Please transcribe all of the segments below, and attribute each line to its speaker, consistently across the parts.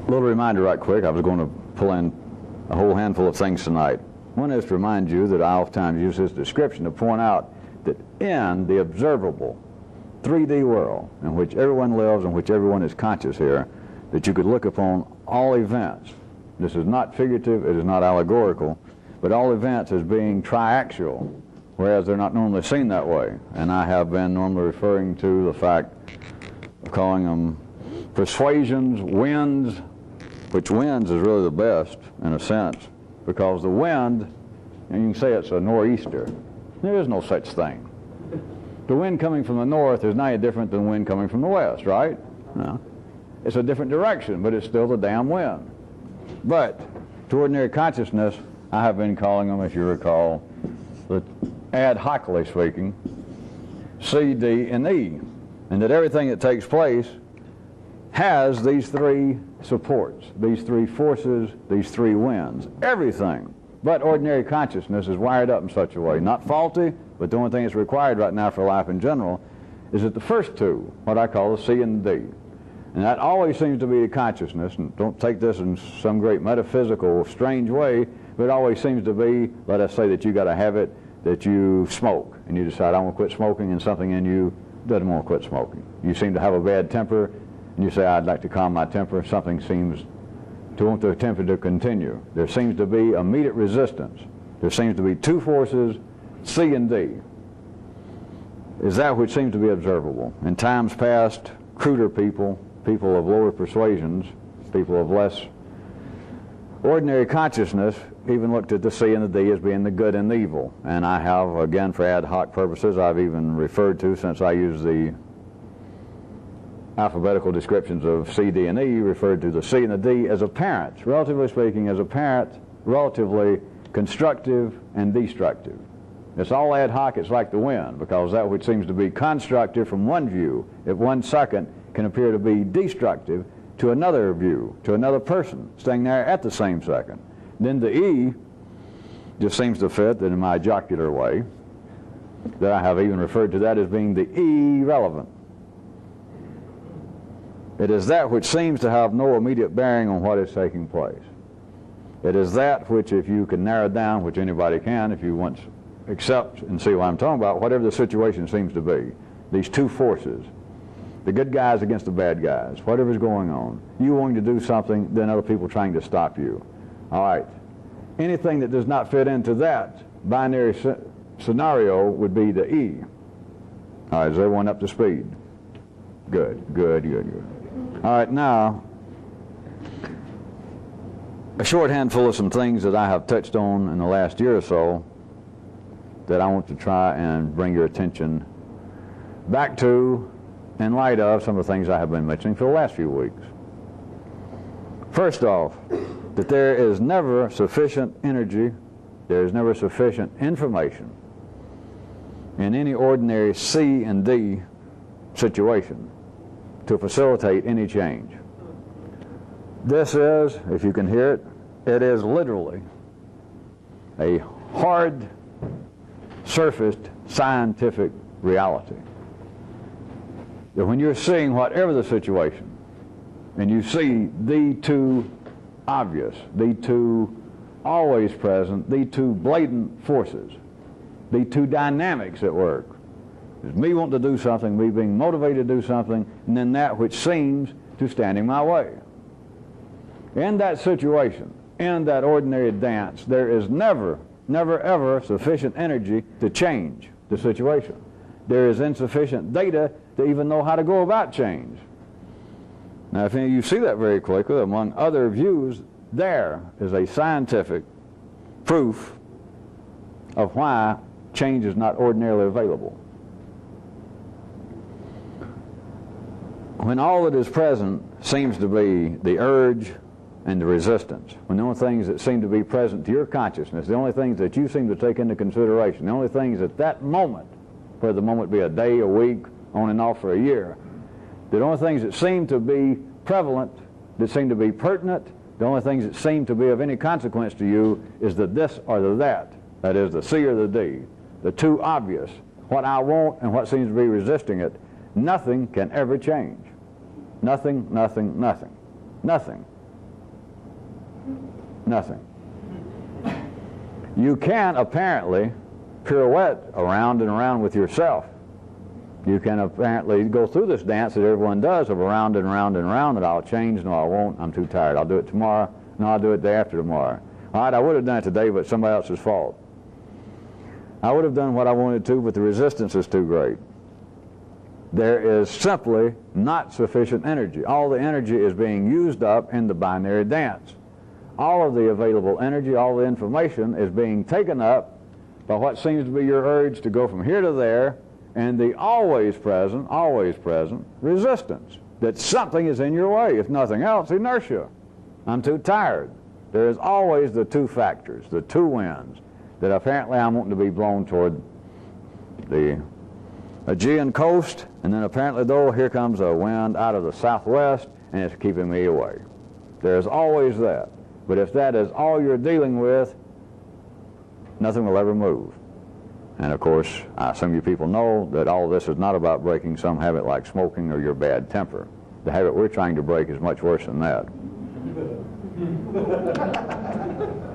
Speaker 1: little reminder right quick. I was going to pull in a whole handful of things tonight. One is to remind you that I oftentimes use this description to point out that in the observable 3D world in which everyone lives, in which everyone is conscious here, that you could look upon all events. This is not figurative, it is not allegorical, but all events as being triaxial, whereas they're not normally seen that way. And I have been normally referring to the fact of calling them persuasions, winds, which winds is really the best in a sense, because the wind, and you can say it's a nor'easter. There is no such thing. The wind coming from the north is not any different than the wind coming from the west, right? No. It's a different direction, but it's still the damn wind. But to ordinary consciousness, I have been calling them, if you recall, ad hocly speaking, C, D, and E. And that everything that takes place has these three supports, these three forces, these three winds. Everything but ordinary consciousness is wired up in such a way. Not faulty, but the only thing that's required right now for life in general is that the first two, what I call the C and the D. And that always seems to be the consciousness, and don't take this in some great metaphysical, strange way, but it always seems to be, let us say that you got a habit that you smoke, and you decide, I want to quit smoking, and something in you doesn't want to quit smoking. You seem to have a bad temper, and you say, I'd like to calm my temper. Something seems to want the temper to continue. There seems to be immediate resistance. There seems to be two forces, C and D. Is that which seems to be observable. In times past, cruder people, people of lower persuasions, people of less ordinary consciousness, even looked at the C and the D as being the good and the evil. And I have, again, for ad hoc purposes, I've even referred to, since I use the alphabetical descriptions of C, D, and E, referred to the C and the D as apparent, relatively speaking, as apparent, relatively constructive and destructive. It's all ad hoc, it's like the wind, because that which seems to be constructive from one view at 1 second can appear to be destructive to another view, to another person, staying there at the same second. Then the E just seems to fit that in my jocular way, that I have even referred to that as being the irrelevant. It is that which seems to have no immediate bearing on what is taking place. It is that which, if you can narrow down, which anybody can, if you once accept and see what I'm talking about, whatever the situation seems to be, these two forces, the good guys against the bad guys, whatever's going on, you wanting to do something, then other people trying to stop you. All right. Anything that does not fit into that binary scenario would be the E. All right, is everyone up to speed? Good, good, good, good. All right, now, a short handful of some things that I have touched on in the last year or so that I want to try and bring your attention back to in light of some of the things I have been mentioning for the last few weeks. First off, that there is never sufficient energy, there is never sufficient information in any ordinary C and D situation to facilitate any change. This is, if you can hear it, it is literally a hard surfaced scientific reality. That when you're seeing whatever the situation, and you see the two obvious, the two always present, the two blatant forces, the two dynamics at work, is me wanting to do something, me being motivated to do something, and then that which seems to stand in my way. In that situation, in that ordinary dance, there is never, never, ever sufficient energy to change the situation. There is insufficient data to even know how to go about change. Now, if you see that very quickly, among other views, there is a scientific proof of why change is not ordinarily available. When all that is present seems to be the urge and the resistance, when the only things that seem to be present to your consciousness, the only things that you seem to take into consideration, the only things at that moment, whether the moment be a day, a week, on and off for a year, the only things that seem to be prevalent, that seem to be pertinent, the only things that seem to be of any consequence to you is the this or the that. That is the C or the D. The two obvious, what I want and what seems to be resisting it. Nothing can ever change. Nothing, nothing, nothing. Nothing. Nothing. You can apparently pirouette around and around with yourself. You can apparently go through this dance that everyone does of around and around and around, that I'll change, no I won't, I'm too tired, I'll do it tomorrow, no I'll do it the day after tomorrow. All right, I would have done it today, but somebody else's fault. I would have done what I wanted to, but the resistance is too great. There is simply not sufficient energy. All the energy is being used up in the binary dance. All of the available energy, all the information is being taken up by what seems to be your urge to go from here to there, and the always present resistance that something is in your way. If nothing else, inertia. I'm too tired. There is always the two factors, the two winds, that apparently I'm wanting to be blown toward the Aegean coast, and then apparently, though, here comes a wind out of the southwest, and it's keeping me away. There's always that. But if that is all you're dealing with, nothing will ever move. And of course, some of you people know that all this is not about breaking some habit like smoking or your bad temper. The habit we're trying to break is much worse than that.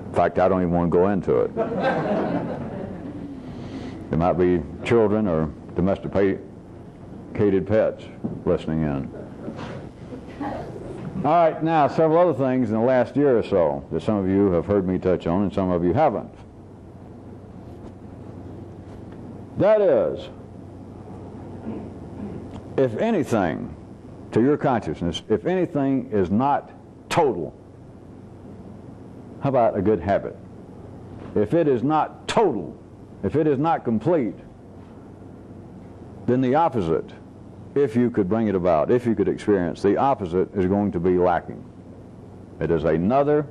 Speaker 1: In fact, I don't even want to go into it. There might be children or domesticated pets listening in. All right, now several other things in the last year or so that some of you have heard me touch on and some of you haven't. That is, if anything, to your consciousness, if anything is not total, how about a good habit? If it is not total, if it is not complete, then the opposite, if you could bring it about, if you could experience, the opposite is going to be lacking. It is another,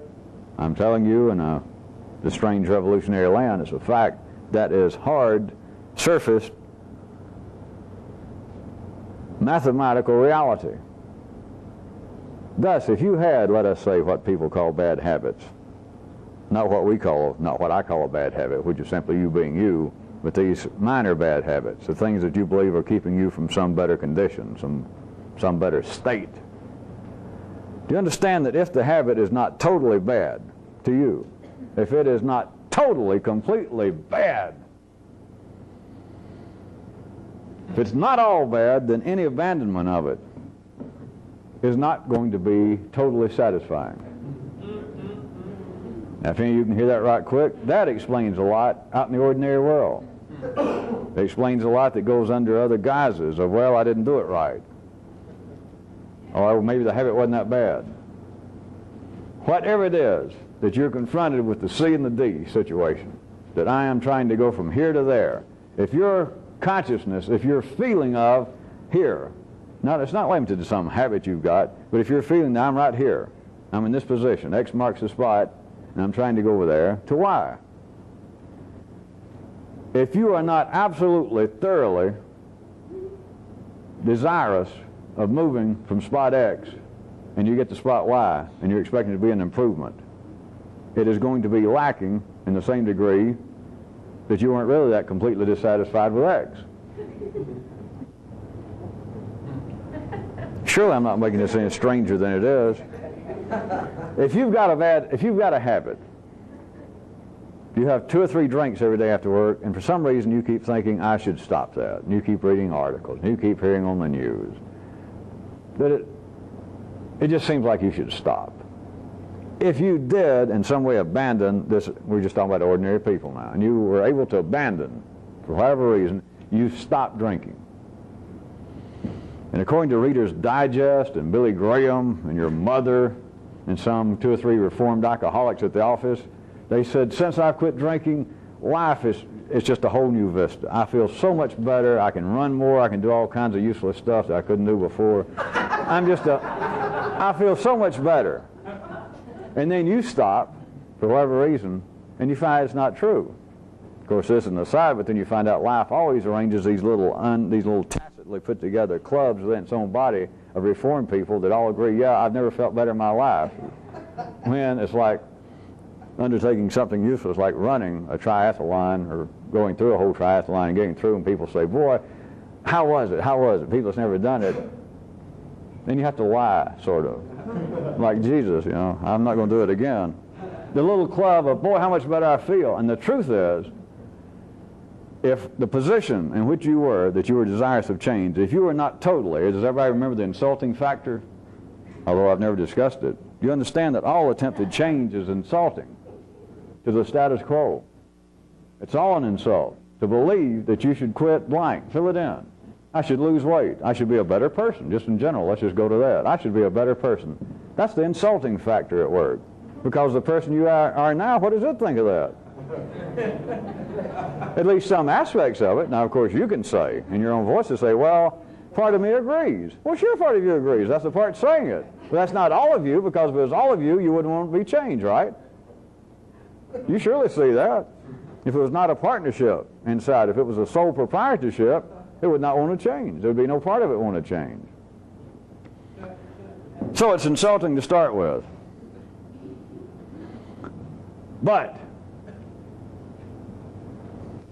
Speaker 1: I'm telling you, in the strange revolutionary land, it's a fact, that is hard, surfaced, mathematical reality. Thus, if you had, let us say, what people call bad habits, not what I call a bad habit, which is simply you being you, but these minor bad habits, the things that you believe are keeping you from some better condition, some better state. Do you understand that if the habit is not totally bad to you, if it is not totally, completely bad, if it's not all bad, then any abandonment of it is not going to be totally satisfying. Now, if any of you can hear that right quick, that explains a lot out in the ordinary world. It explains a lot that goes under other guises of, well, I didn't do it right. Or maybe the habit wasn't that bad. Whatever it is that you're confronted with the C and the D situation, that I am trying to go from here to there, if your consciousness, if your feeling of here, now it's not limited to some habit you've got, but if you're feeling that I'm right here, I'm in this position, X marks the spot, and I'm trying to go over there, to Y. If you are not absolutely, thoroughly desirous of moving from spot X, and you get to spot Y, and you're expecting to be an improvement, it is going to be lacking in the same degree that you weren't really that completely dissatisfied with X. Surely I'm not making this any stranger than it is. If you've got a habit, you have 2 or 3 drinks every day after work, and for some reason you keep thinking, I should stop that. And you keep reading articles, and you keep hearing on the news. That it just seems like you should stop. If you did in some way abandon this, we're just talking about ordinary people now, and you were able to abandon, for whatever reason, you stopped drinking. And according to Reader's Digest and Billy Graham and your mother and some 2 or 3 reformed alcoholics at the office, they said, since I've quit drinking, life is just a whole new vista. I feel so much better. I can run more. I can do all kinds of useless stuff that I couldn't do before. I feel so much better. And then you stop, for whatever reason, and you find it's not true. Of course, this is an aside, but then you find out life always arranges these little tacitly put together clubs within its own body of reformed people that all agree, yeah, I've never felt better in my life. When it's like undertaking something useless like running a triathlon or going through a whole triathlon and getting through, and people say, boy, how was it? How was it? People that's never done it. Then you have to lie, sort of. Like Jesus, you know, I'm not going to do it again. The little club of, boy, how much better I feel. And the truth is, if the position in which you were, that you were desirous of change, if you were not totally, does everybody remember the insulting factor? Although I've never discussed it. You understand that all attempted change is insulting to the status quo. It's all an insult to believe that you should quit blank. Fill it in. I should lose weight. I should be a better person. Just in general, let's just go to that. I should be a better person. That's the insulting factor at work. Because the person you are now, what does it think of that? At least some aspects of it. Now, of course, you can say, in your own voice, to say, well, part of me agrees. Well, sure, part of you agrees. That's the part saying it. But that's not all of you, because if it was all of you, you wouldn't want to be changed, right? You surely see that. If it was not a partnership inside, if it was a sole proprietorship, it would not want to change. There would be no part of it want to change. So it's insulting to start with. But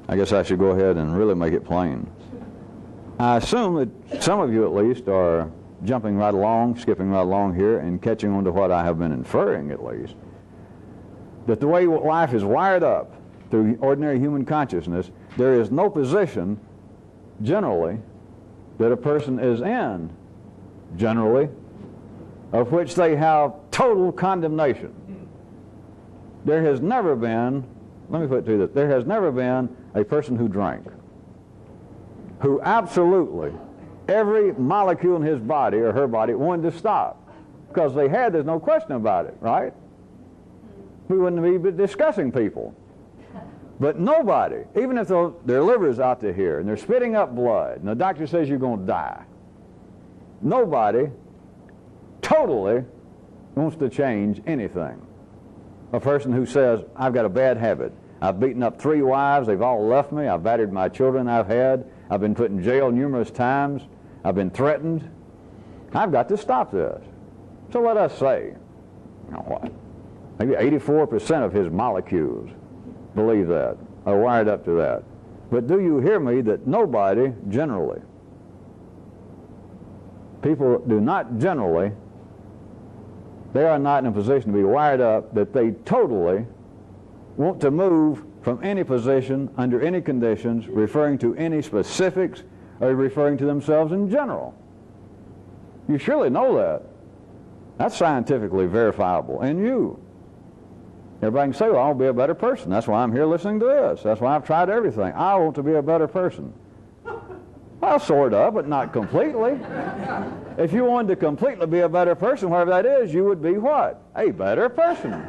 Speaker 1: I guess I should go ahead and really make it plain. I assume that some of you at least are jumping right along, skipping right along here, and catching on to what I have been inferring at least. That the way life is wired up through ordinary human consciousness, there is no position, generally, that a person is in, generally, of which they have total condemnation. There has never been, let me put it to you this, there has never been a person who drank, who absolutely, every molecule in his body or her body wanted to stop. Because they had, there's no question about it, right? We wouldn't be discussing people. But nobody, even if their liver's out to here and they're spitting up blood and the doctor says you're going to die, nobody totally wants to change anything. A person who says, I've got a bad habit. I've beaten up 3 wives. They've all left me. I've battered my children I've had. I've been put in jail numerous times. I've been threatened. I've got to stop this. So let us say, you know what, maybe 84% of his molecules believe that, are wired up to that. But do you hear me that nobody generally, people do not generally, they are not in a position to be wired up that they totally want to move from any position under any conditions, referring to any specifics or referring to themselves in general. You surely know that. That's scientifically verifiable. And you. Everybody can say, well, I want to be a better person. That's why I'm here listening to this. That's why I've tried everything. I want to be a better person. Well, sort of, but not completely. If you wanted to completely be a better person, whatever that is, you would be what? A better person.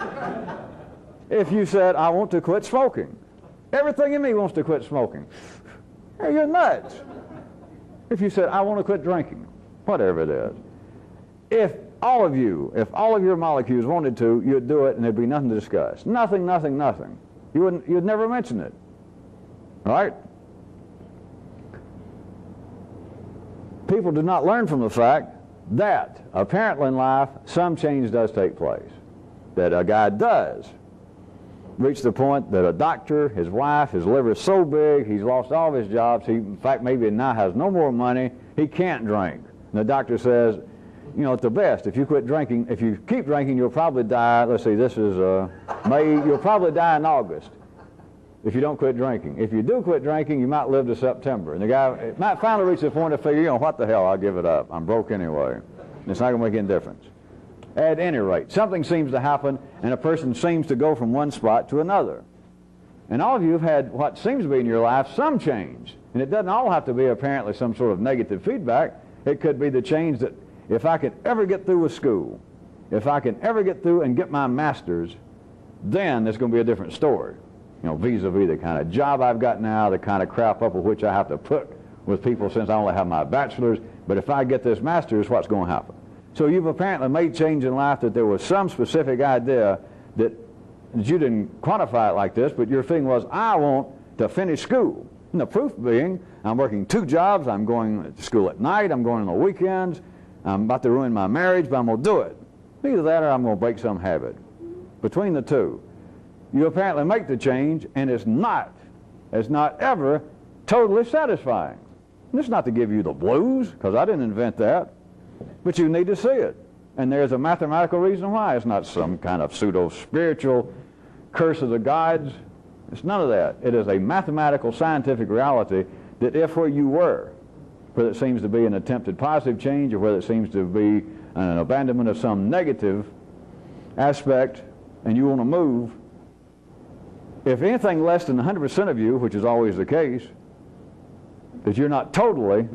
Speaker 1: If you said, I want to quit smoking, everything in me wants to quit smoking. Hey, you're nuts. If you said, I want to quit drinking, whatever it is. If all of your molecules wanted to, you'd do it and there'd be nothing to discuss. Nothing, nothing, nothing. You'd never mention it. Right? People do not learn from the fact that apparently in life some change does take place. That a guy does reach the point that a doctor, his wife, his liver is so big, he's lost all of his jobs, he in fact maybe now has no more money, he can't drink. And the doctor says, you know, at the best, if you quit drinking, if you keep drinking, you'll probably die, let's see, this is May, you'll probably die in August if you don't quit drinking. If you do quit drinking, you might live to September. And the guy might finally reach the point of figure, you know, what the hell, I'll give it up. I'm broke anyway. It's not going to make any difference. At any rate, something seems to happen, and a person seems to go from one spot to another. And all of you have had what seems to be in your life some change. And it doesn't all have to be apparently some sort of negative feedback. It could be the change that if I could ever get through with school, if I can ever get through and get my master's, then there's going to be a different story. You know, vis-a-vis the kind of job I've got now, the kind of crap up with which I have to put with people since I only have my bachelor's. But if I get this master's, what's going to happen? So you've apparently made change in life that there was some specific idea that you didn't quantify it like this, but your thing was, I want to finish school. And the proof being, I'm working 2 jobs, I'm going to school at night, I'm going on the weekends, I'm about to ruin my marriage, but I'm going to do it. Either that or I'm going to break some habit. Between the two, you apparently make the change, and it's not ever totally satisfying. And it's not to give you the blues, because I didn't invent that. But you need to see it. And there's a mathematical reason why. It's not some kind of pseudo-spiritual curse of the gods. It's none of that. It is a mathematical, scientific reality that if where you were, whether it seems to be an attempted positive change or whether it seems to be an abandonment of some negative aspect, and you want to move, if anything less than 100% of you, which is always the case, that you're not totally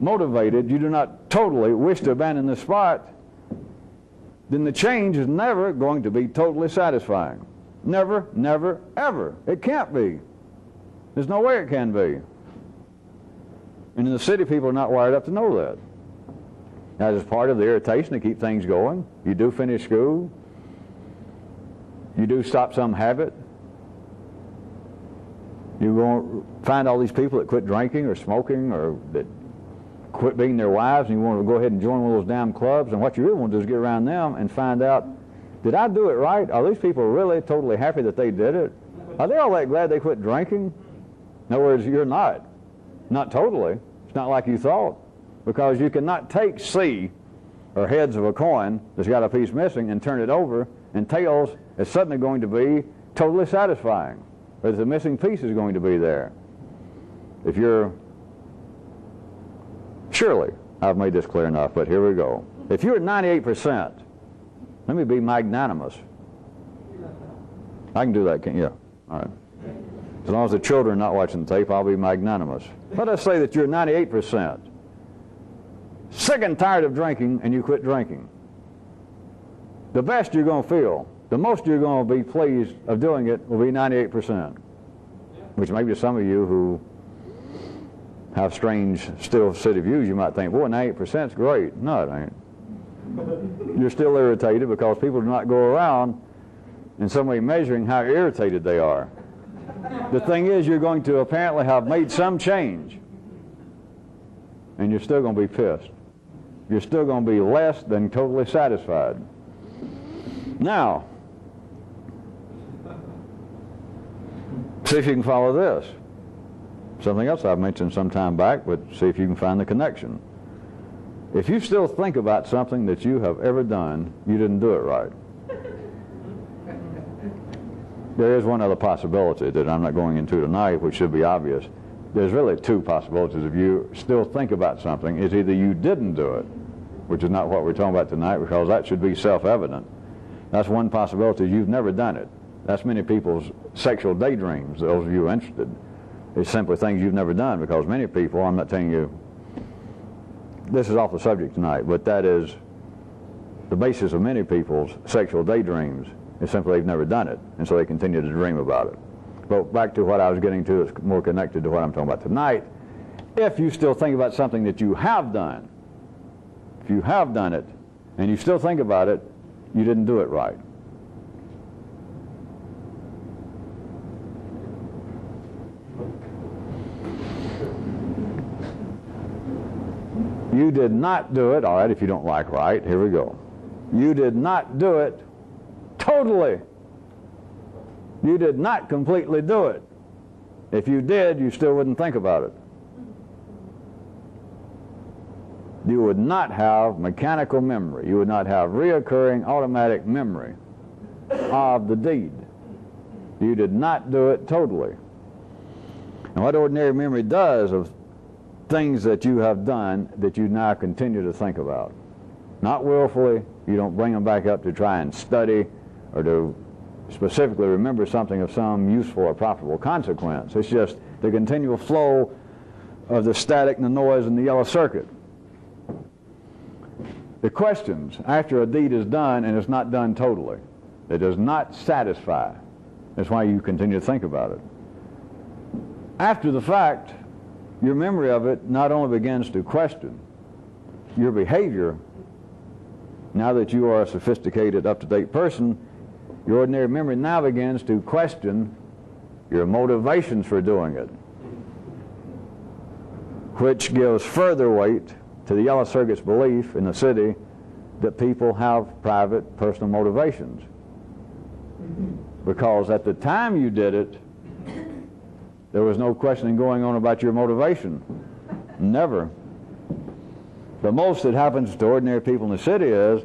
Speaker 1: motivated, you do not totally wish to abandon the spot, then the change is never going to be totally satisfying. Never, never, ever. It can't be. There's no way it can be. And in the city, people are not wired up to know that. That is part of the irritation to keep things going. You do finish school. You do stop some habit. You go find all these people that quit drinking or smoking or that quit being their wives, and you want to go ahead and join one of those damn clubs, and what you really want to do is get around them and find out, did I do it right? Are these people really totally happy that they did it? Are they all that glad they quit drinking? In other words, you're not. Not totally. It's not like you thought. Because you cannot take C, or heads of a coin that's got a piece missing, and turn it over, and tails is suddenly going to be totally satisfying. But the missing piece is going to be there. If you're... Surely, I've made this clear enough, but here we go. If you're at 98%, let me be magnanimous. I can do that, can't you? Yeah. All right. As long as the children are not watching the tape, I'll be magnanimous. Let us say that you're 98%. Sick and tired of drinking, and you quit drinking. The best you're going to feel, the most you're going to be pleased of doing it will be 98%. Which maybe some of you who have strange still city views, you might think, boy, 98% is great. No, it ain't. You're still irritated because people do not go around in some way measuring how irritated they are. The thing is, you're going to apparently have made some change, and you're still going to be pissed. You're still going to be less than totally satisfied. Now, see if you can follow this. Something else I've mentioned some time back, but see if you can find the connection. If you still think about something that you have ever done, you didn't do it right. There is one other possibility that I'm not going into tonight, which should be obvious. There's really two possibilities. If you still think about something, it's either you didn't do it, which is not what we're talking about tonight, because that should be self-evident. That's one possibility. You've never done it. That's many people's sexual daydreams, those of you interested. It's simply things you've never done, because many people, I'm not telling you, this is off the subject tonight, but that is the basis of many people's sexual daydreams, is simply they've never done it, and so they continue to dream about it. But back to what I was getting to, that's more connected to what I'm talking about tonight. If you still think about something that you have done, if you have done it, and you still think about it, you didn't do it right. You did not do it, all right, if you don't like right, here we go. You did not do it totally. You did not completely do it. If you did, you still wouldn't think about it. You would not have mechanical memory. You would not have reoccurring automatic memory of the deed. You did not do it totally. And what ordinary memory does of things that you have done that you now continue to think about. Not willfully, you don't bring them back up to try and study or to specifically remember something of some useful or profitable consequence. It's just the continual flow of the static and the noise and the yellow circuit. The questions after a deed is done and it's not done totally. It does not satisfy. That's why you continue to think about it. After the fact, your memory of it not only begins to question your behavior. Now that you are a sophisticated, up-to-date person, your ordinary memory now begins to question your motivations for doing it, which gives further weight to the yellow circuit's belief in the city that people have private, personal motivations. Because at the time you did it, there was no questioning going on about your motivation. Never. The most that happens to ordinary people in the city is,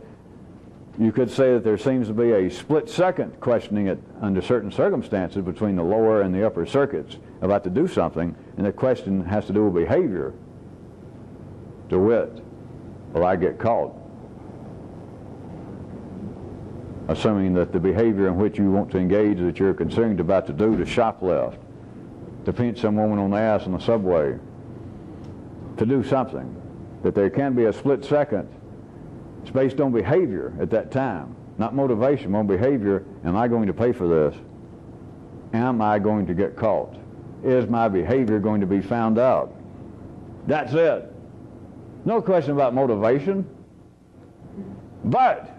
Speaker 1: you could say that there seems to be a split-second questioning it under certain circumstances between the lower and the upper circuits about to do something, and the question has to do with behavior. To wit, will I get caught? Assuming that the behavior in which you want to engage that you're concerned about to do, to shoplift, to pinch some woman on the ass in the subway, to do something, that there can be a split second. It's based on behavior at that time, not motivation, on behavior. Am I going to pay for this? Am I going to get caught? Is my behavior going to be found out? That's it. No question about motivation. But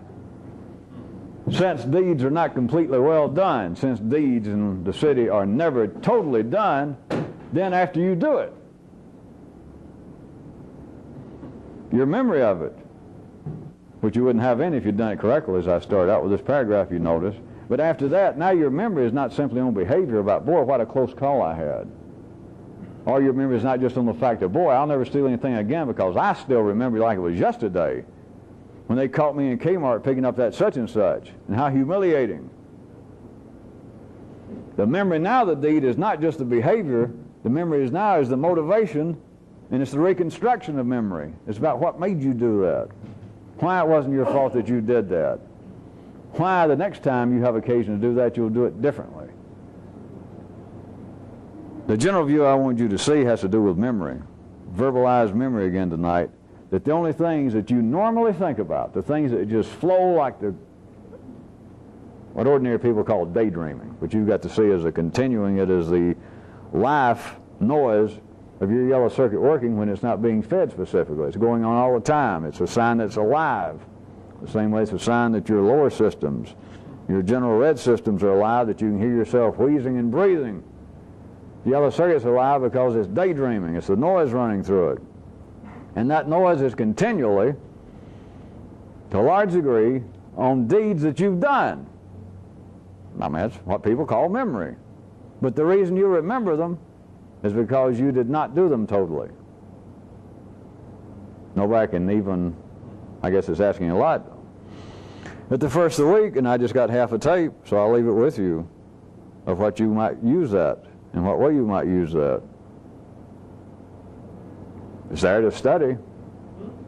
Speaker 1: since deeds are not completely well done, since deeds in the city are never totally done, then after you do it, your memory of it, which you wouldn't have any if you'd done it correctly, as I started out with this paragraph, you notice. But after that, now your memory is not simply on behavior about, boy, what a close call I had. Or your memory is not just on the fact that, boy, I'll never steal anything again because I still remember like it was yesterday when they caught me in Kmart picking up that such and such, and how humiliating. The memory now of the deed is not just the behavior. The memory is now is the motivation, and it's the reconstruction of memory. It's about what made you do that. Why it wasn't your fault that you did that. Why the next time you have occasion to do that, you'll do it differently. The general view I want you to see has to do with memory. Verbalized memory again tonight. That the only things that you normally think about, the things that just flow like what ordinary people call daydreaming, but you've got to see as a continuing it as the life noise of your yellow circuit working when it's not being fed specifically. It's going on all the time. It's a sign that it's alive. The same way it's a sign that your lower systems, your general red systems are alive, that you can hear yourself wheezing and breathing. The yellow circuit's alive because it's daydreaming. It's the noise running through it. And that noise is continually, to a large degree, on deeds that you've done. I mean, that's what people call memory. But the reason you remember them is because you did not do them totally. Nobody can even, I guess it's asking a lot. At the first of the week, and I just got half a tape, so I'll leave it with you, of what you might use that, and what way you might use that. It's there to study.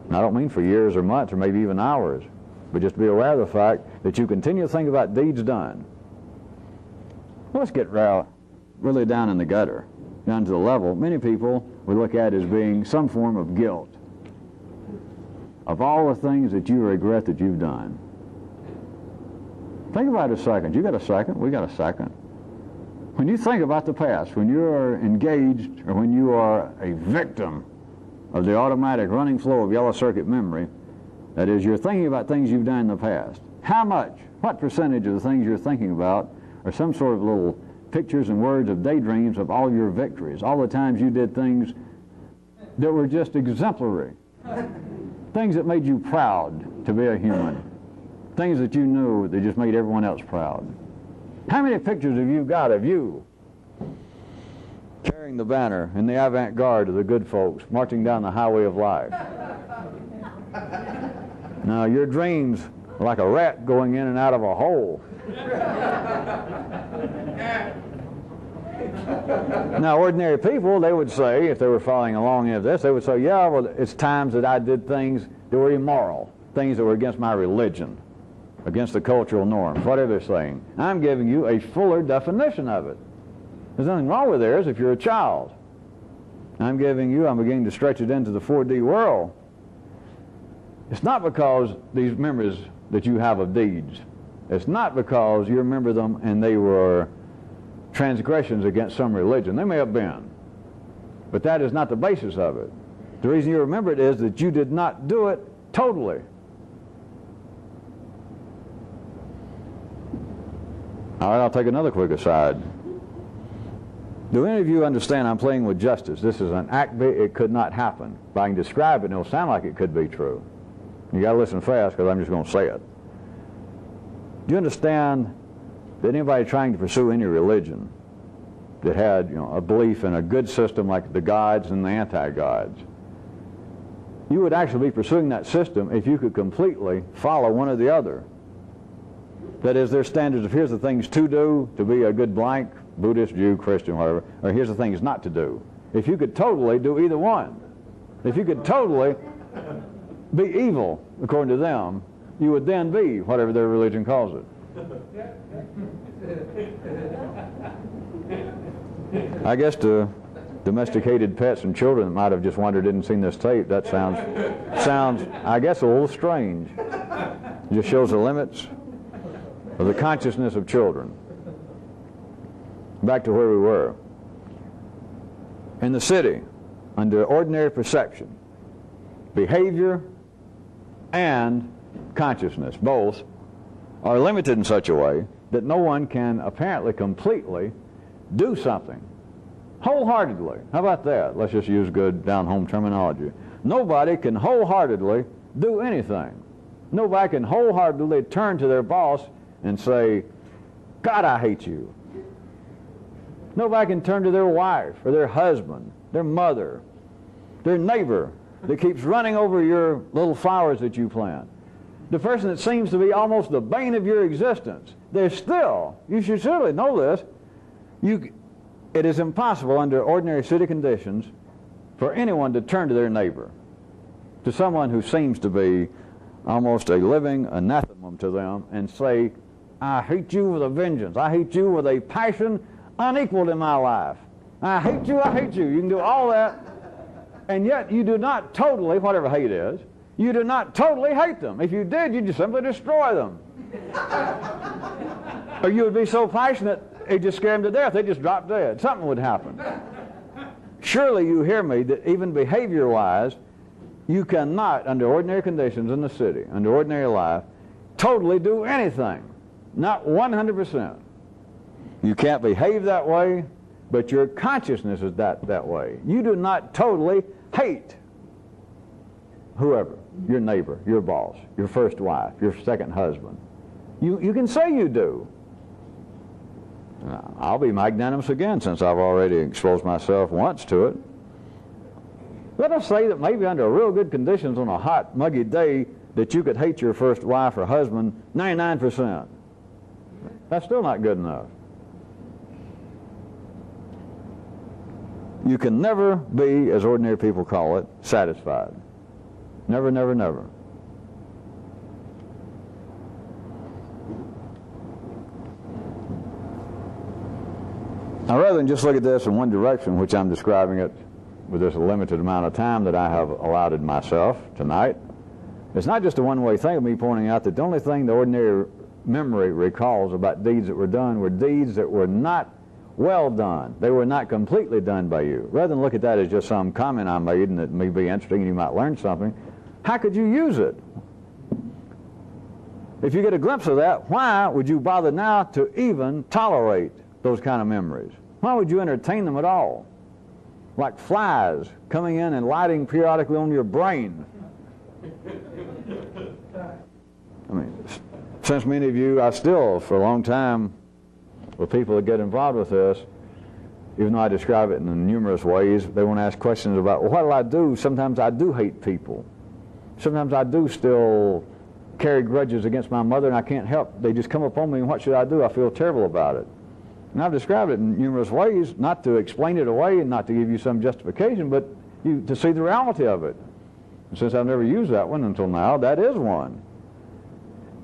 Speaker 1: And I don't mean for years or months or maybe even hours, but just to be aware of the fact that you continue to think about deeds done. Well, let's get really down in the gutter, down to the level many people would look at as being some form of guilt of all the things that you regret that you've done. Think about it a second. You got a second? We got a second. When you think about the past, when you are engaged or when you are a victim of the automatic running flow of yellow circuit memory, that is, you're thinking about things you've done in the past. How much, what percentage of the things you're thinking about are some sort of little pictures and words of daydreams of all your victories, all the times you did things that were just exemplary, things that made you proud to be a human, things that you knew that just made everyone else proud. How many pictures have you got of you carrying the banner in the avant-garde of the good folks, marching down the highway of life? Now, your dreams are like a rat going in and out of a hole. Now, ordinary people, they would say, if they were following along in this, they would say, yeah, well, it's times that I did things that were immoral, things that were against my religion, against the cultural norms, whatever they're saying. I'm giving you a fuller definition of it. There's nothing wrong with theirs if you're a child. I'm beginning to stretch it into the 4D world. It's not because these memories that you have of deeds, it's not because you remember them and they were transgressions against some religion. They may have been, but that is not the basis of it. The reason you remember it is that you did not do it totally. All right, I'll take another quick aside. Do any of you understand I'm playing with justice? This is an act, it could not happen. If I can describe it, and it'll sound like it could be true. You got to listen fast because I'm just going to say it. Do you understand that anybody trying to pursue any religion that had, a belief in a good system like the gods and the anti-gods, You would actually be pursuing that system if you could completely follow one or the other. That is, their standards of here's the things to do to be a good blank, Buddhist, Jew, Christian, whatever, or here's the things not to do. If you could totally do either one, if you could totally be evil, according to them, you would then be whatever their religion calls it. I guess to domesticated pets and children that might have just wandered in and seen this tape, that sounds, I guess, a little strange. It just shows the limits of the consciousness of children. Back to where we were. In the city, under ordinary perception, behavior and consciousness, both, are limited in such a way that no one can apparently completely do something wholeheartedly. How about that? Let's just use good down-home terminology. Nobody can wholeheartedly do anything. Nobody can wholeheartedly turn to their boss and say, God, I hate you. Nobody can turn to their wife or their husband, their mother, their neighbor that keeps running over your little flowers that you plant. The person that seems to be almost the bane of your existence. There's still, you should surely know this, it is impossible under ordinary city conditions for anyone to turn to their neighbor, to someone who seems to be almost a living anathema to them, and say, I hate you with a vengeance. I hate you with a passion unequaled in my life. I hate you, I hate you. You can do all that, and yet you do not totally, whatever hate is, you do not totally hate them. If you did, you'd just simply destroy them. Or you would be so passionate, it'd just scare them to death. They'd just drop dead. Something would happen. Surely you hear me that even behavior-wise, you cannot, under ordinary conditions in the city, under ordinary life, totally do anything. Not 100%. You can't behave that way, but your consciousness is that way. You do not totally hate whoever, your neighbor, your boss, your first wife, your second husband. You can say you do. I'll be magnanimous again since I've already exposed myself once to it. Let us say that maybe under real good conditions on a hot, muggy day that you could hate your first wife or husband 99%. That's still not good enough. You can never be, as ordinary people call it, satisfied. Never, never, never. Now, rather than just look at this in one direction, which I'm describing it with this limited amount of time that I have allotted myself tonight, it's not just a one-way thing of me pointing out that the only thing the ordinary memory recalls about deeds that were done were deeds that were not well done. They were not completely done by you. Rather than look at that as just some comment I made and that may be interesting and you might learn something, how could you use it? If you get a glimpse of that, why would you bother now to even tolerate those kind of memories? Why would you entertain them at all? Like flies coming in and lighting periodically on your brain. I mean, since many of you, I still, for a long time, with people that get involved with this, even though I describe it in numerous ways, they want to ask questions about, well, what do I do? Sometimes I do hate people. Sometimes I do still carry grudges against my mother and I can't help. They just come upon me and what should I do? I feel terrible about it. And I've described it in numerous ways, not to explain it away and not to give you some justification, but to see the reality of it. And since I've never used that one until now, that is one.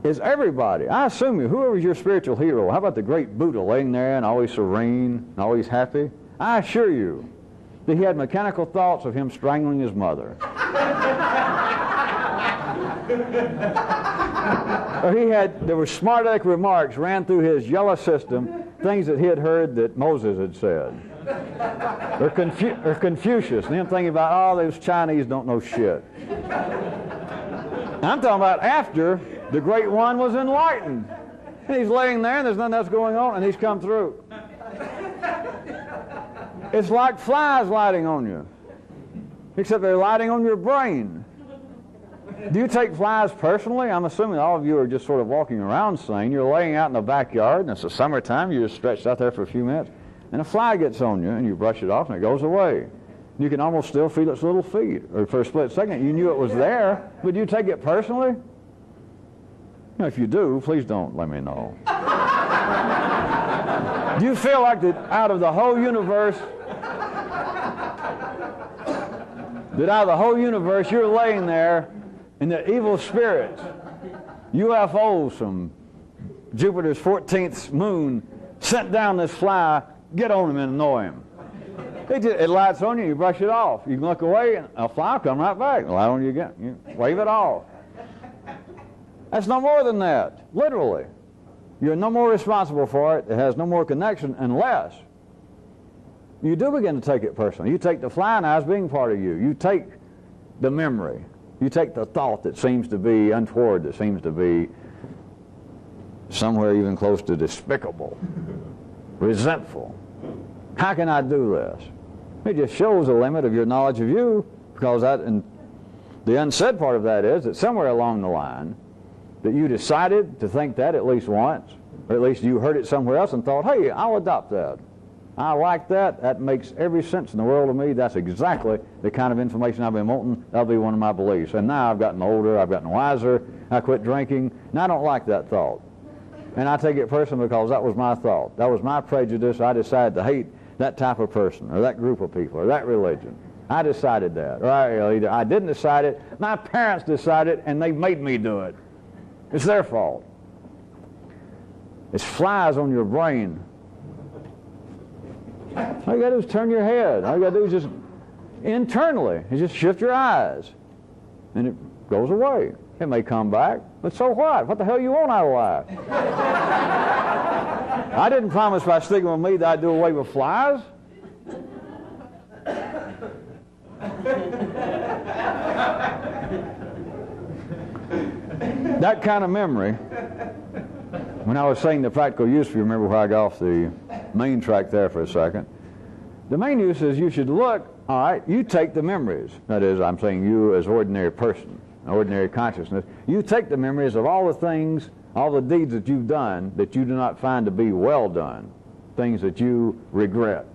Speaker 1: Is everybody, I assume you, whoever's your spiritual hero, how about the great Buddha laying there and always serene and always happy? I assure you that he had mechanical thoughts of him strangling his mother. Or there were smart aleck remarks ran through his yellow system, things that he had heard that Moses had said. Or Confucius, and him thinking about, oh, those Chinese don't know shit. I'm talking about after the great one was enlightened. And he's laying there and there's nothing else going on and he's come through. It's like flies lighting on you, except they're lighting on your brain. Do you take flies personally? I'm assuming all of you are just sort of walking around sane. You're laying out in the backyard and it's the summertime, you're just stretched out there for a few minutes and a fly gets on you and you brush it off and it goes away. You can almost still feel its little feet. Or for a split second, you knew it was there, but you take it personally? Now, if you do, please don't let me know. Do you feel like that out of the whole universe, you're laying there and the evil spirits, UFOs from Jupiter's 14th moon, sent down this fly, get on him and annoy him. It lights on you, you brush it off. You can look away and a fly will come right back. Light on you again. You wave it off. That's no more than that, literally. You're no more responsible for it. It has no more connection unless you do begin to take it personally. You take the fly now as being part of you. You take the memory. You take the thought that seems to be untoward, that seems to be somewhere even close to despicable, resentful. How can I do this? It just shows the limit of your knowledge of you, because that, and the unsaid part of that is that somewhere along the line that you decided to think that at least once, or at least you heard it somewhere else and thought, hey, I'll adopt that. I like that. That makes every sense in the world to me. That's exactly the kind of information I've been wanting. That'll be one of my beliefs. And now I've gotten older, I've gotten wiser, I quit drinking, and I don't like that thought. And I take it personally because that was my thought. That was my prejudice. I decided to hate that type of person, or that group of people, or that religion. I decided that. Or I didn't decide it. My parents decided, and they made me do it. It's their fault. It's flies on your brain. All you got to do is turn your head. All you got to do is just internally, you just shift your eyes, and it goes away. It may come back, but so what? What the hell you want out of life? I didn't promise by sticking with me that I'd do away with flies. That kind of memory, when I was saying the practical use, if you remember where I got off the main track there for a second, the main use is you should look, all right, you take the memories. That is, I'm saying you as ordinary person, ordinary consciousness, you take the memories of all the things, all the deeds that you've done that you do not find to be well done, things that you regret,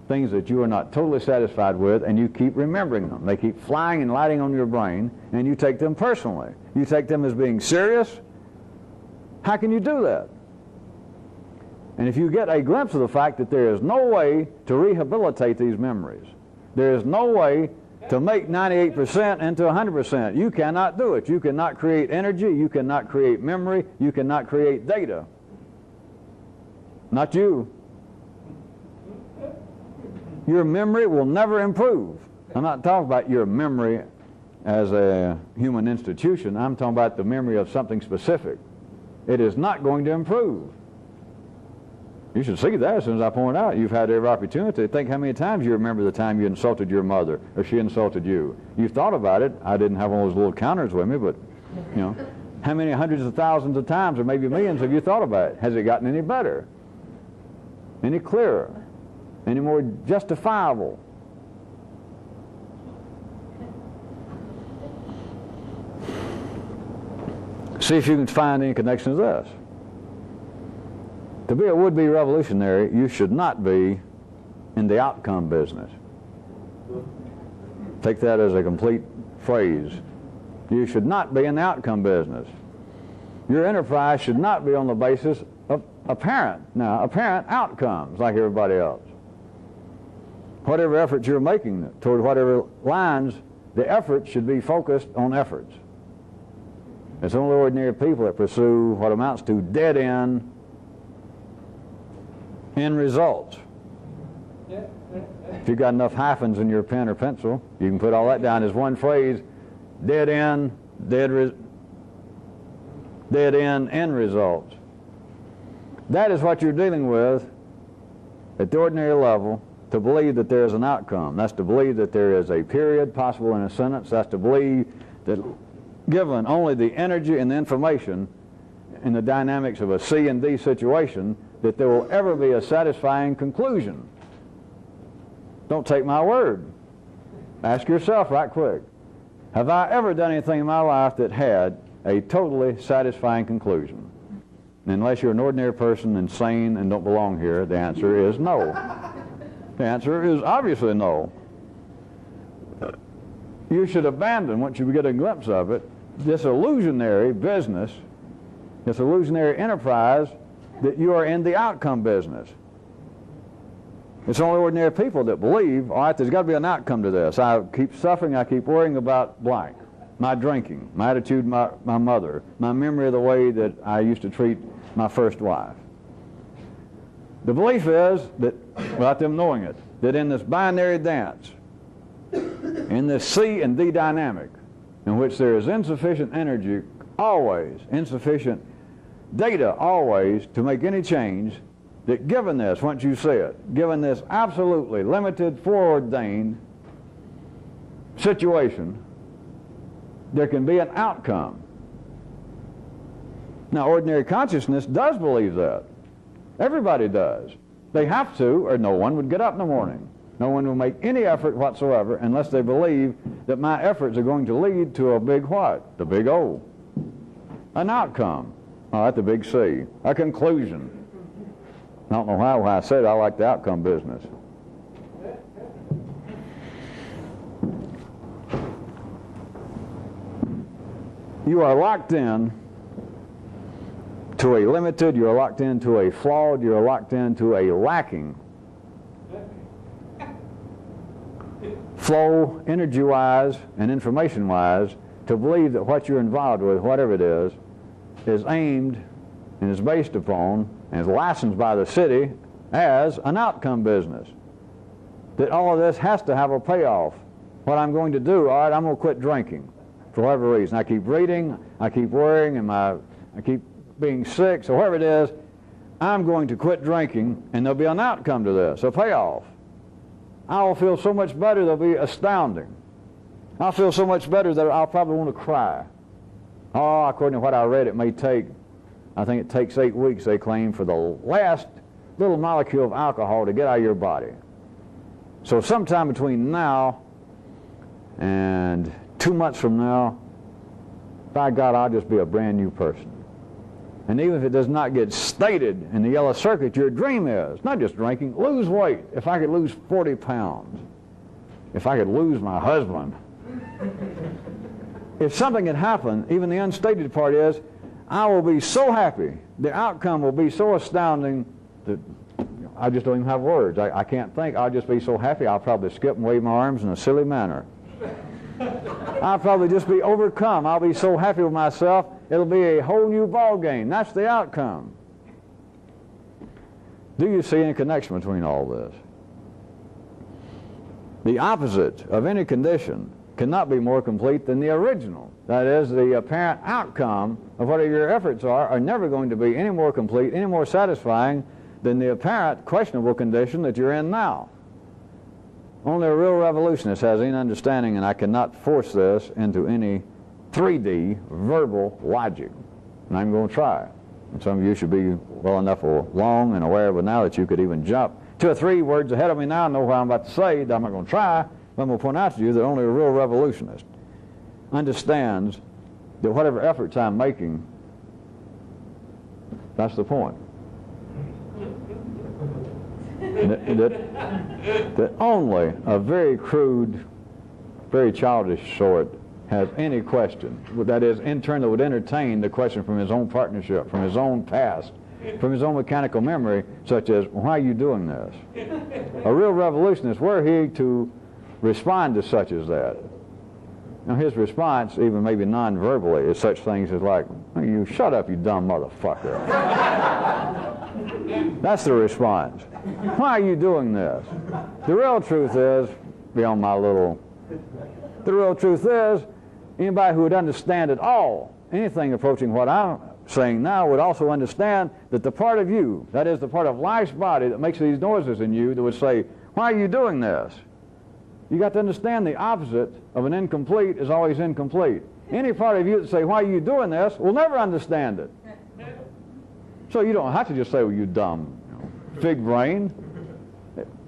Speaker 1: things that you are not totally satisfied with, and you keep remembering them. They keep flying and lighting on your brain, and you take them personally. You take them as being serious. How can you do that? And if you get a glimpse of the fact that there is no way to rehabilitate these memories, there is no way to make 98% into 100%. You cannot do it. You cannot create energy. You cannot create memory. You cannot create data. Not you. Your memory will never improve. I'm not talking about your memory as a human institution. I'm talking about the memory of something specific. It is not going to improve. You should see that as soon as I point out. You've had every opportunity. Think how many times you remember the time you insulted your mother or she insulted you. You've thought about it. I didn't have one of those little counters with me, but, you know, how many hundreds of thousands of times or maybe millions have you thought about it? Has it gotten any better? Any clearer? Any more justifiable? See if you can find any connection to this. To be a would-be revolutionary, you should not be in the outcome business. Take that as a complete phrase. You should not be in the outcome business. Your enterprise should not be on the basis of apparent outcomes like everybody else. Whatever effort you're making toward whatever lines, the effort should be focused on efforts. It's only ordinary people that pursue what amounts to dead-end results. If you've got enough hyphens in your pen or pencil, you can put all that down as one phrase: dead end, end results. That is what you're dealing with at the ordinary level. To believe that there is an outcome, that's to believe that there is a period possible in a sentence, that's to believe that given only the energy and the information in the dynamics of a C and D situation, that there will ever be a satisfying conclusion. Don't take my word. Ask yourself right quick, have I ever done anything in my life that had a totally satisfying conclusion? And unless you're an ordinary person, insane, and don't belong here, the answer is no. The answer is obviously no. you should abandon, once you get a glimpse of it, this illusionary business, this illusionary enterprise that you are in the outcome business. It's only ordinary people that believe, all right, there's got to be an outcome to this. I keep suffering, I keep worrying about blank. My drinking, my attitude, my mother, my memory of the way that I used to treat my first wife. The belief is that, without them knowing it, that in this binary dance, in this C and D dynamic, in which there is insufficient energy always, insufficient data always to make any change, that given this, once you see it, given this absolutely limited, foreordained situation, there can be an outcome. Now, ordinary consciousness does believe that. Everybody does. They have to, or no one would get up in the morning. No one will make any effort whatsoever unless they believe that my efforts are going to lead to a big what? The big O. An outcome. All right, the big C. A conclusion. I don't know why I said I like the outcome business. You are locked in to a limited, you are locked into a flawed, you are locked into a lacking flow, energy-wise and information-wise, to believe that what you're involved with, whatever it is aimed and is based upon and is licensed by the city as an outcome business. That all of this has to have a payoff. What I'm going to do, all right, I'm going to quit drinking for whatever reason. I keep reading, I keep worrying, and I keep being sick, so whatever it is, I'm going to quit drinking, and there'll be an outcome to this, a payoff. I will feel so much better, they'll be astounding. I'll feel so much better that I'll probably want to cry. Oh, according to what I read, it may take, I think it takes 8 weeks, they claim, for the last little molecule of alcohol to get out of your body. So sometime between now and 2 months from now, by God, I'll just be a brand new person. And even if it does not get stated in the yellow circuit, your dream is, not just drinking, lose weight. If I could lose 40 pounds, if I could lose my husband, if something had happened, even the unstated part is, I will be so happy, the outcome will be so astounding that I just don't even have words. I can't think. I'll just be so happy I'll probably skip and wave my arms in a silly manner. I'll probably just be overcome. I'll be so happy with myself, it'll be a whole new ball game. That's the outcome. Do you see any connection between all this? The opposite of any condition cannot be more complete than the original. That is, the apparent outcome of whatever your efforts are never going to be any more complete, any more satisfying than the apparent questionable condition that you're in now. Only a real revolutionist has any understanding, and I cannot force this into any 3D verbal logic. And I'm going to try. And some of you should be well enough along and aware of it now that you could even jump 2 or 3 words ahead of me now and know what I'm about to say. I'm not going to try, but I'm going to point out to you that only a real revolutionist understands that whatever efforts I'm making, that's the point. That only a very crude, very childish sort has any question, that is, in turn, that would entertain the question from his own partnership, from his own past, from his own mechanical memory, such as, why are you doing this? A real revolutionist, were he to respond to such as that? Now, his response, even maybe non-verbally, is such things as like, you shut up, you dumb motherfucker. That's the response. Why are you doing this? The real truth is, beyond my little, the real truth is, anybody who would understand at all anything approaching what I'm saying now would also understand that the part of you, that is the part of life's body that makes these noises in you, that would say, why are you doing this? You got to understand the opposite of an incomplete is always incomplete. Any part of you that say, why are you doing this, will never understand it. So you don't have to just say, well, you dumb fig brain.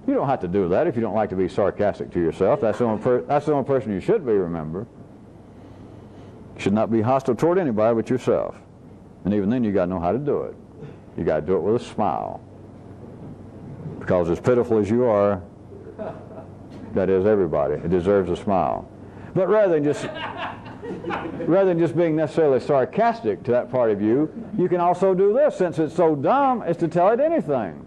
Speaker 1: You don't have to do that if you don't like to be sarcastic to yourself. That's the only person you should be, remember. You should not be hostile toward anybody but yourself. And even then you got to know how to do it. You got to do it with a smile. Because as pitiful as you are, that is everybody, it deserves a smile. But rather than just being necessarily sarcastic to that part of you, you can also do this, since it's so dumb, is to tell it anything.